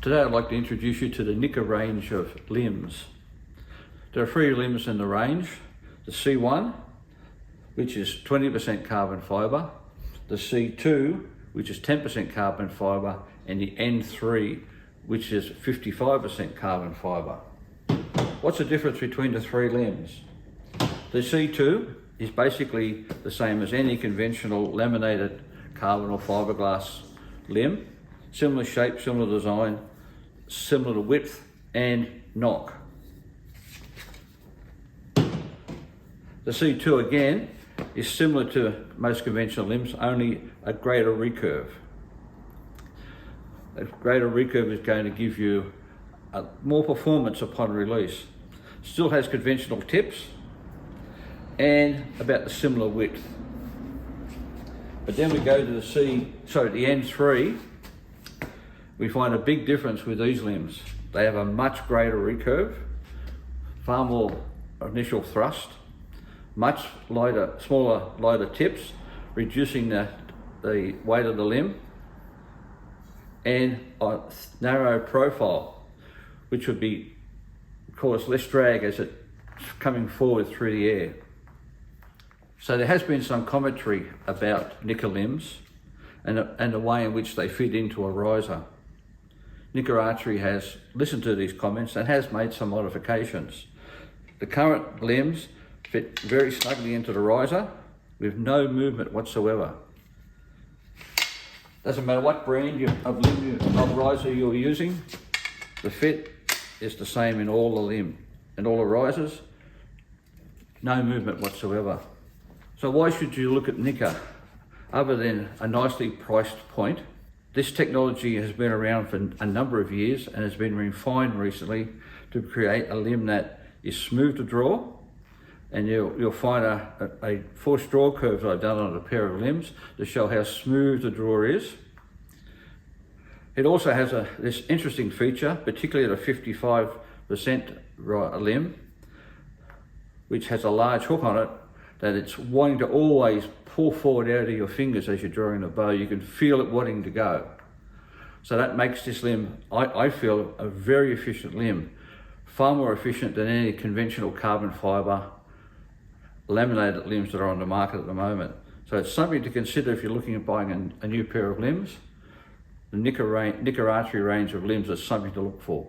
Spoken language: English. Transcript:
Today I'd like to introduce you to the NIKA range of limbs. There are 3 limbs in the range: the C1, which is 20% carbon fibre, the C2, which is 10% carbon fibre, and the N3, which is 55% carbon fibre. What's the difference between the 3 limbs? The C2 is basically the same as any conventional laminated carbon or fiberglass limb. Similar shape, similar design, similar to width and knock. The C2 again is similar to most conventional limbs, only a greater recurve. A greater recurve is going to give you more performance upon release. Still has conventional tips and about the similar width. But then we go to the N3. We find a big difference with these limbs. They have a much greater recurve, far more initial thrust, much lighter, smaller, lighter tips, reducing the weight of the limb, and a narrow profile, which would cause less drag as it's coming forward through the air. So there has been some commentary about NIKA limbs and the way in which they fit into a riser. NIKA Archery has listened to these comments and has made some modifications. The current limbs fit very snugly into the riser with no movement whatsoever. Doesn't matter what brand of riser you're using, the fit is the same in all the risers, no movement whatsoever. So why should you look at NIKA other than a nicely priced point? This technology has been around for a number of years and has been refined recently to create a limb that is smooth to draw, and you'll find a forced draw curve that I've done on a pair of limbs to show how smooth the draw is. It also has this interesting feature, particularly at a 55% limb, which has a large hook on it, that it's wanting to always pull forward out of your fingers as you're drawing the bow. You can feel it wanting to go. So that makes this limb, I feel, a very efficient limb, far more efficient than any conventional carbon fibre laminated limbs that are on the market at the moment. So it's something to consider if you're looking at buying a new pair of limbs. The NIKA Archery range of limbs is something to look for.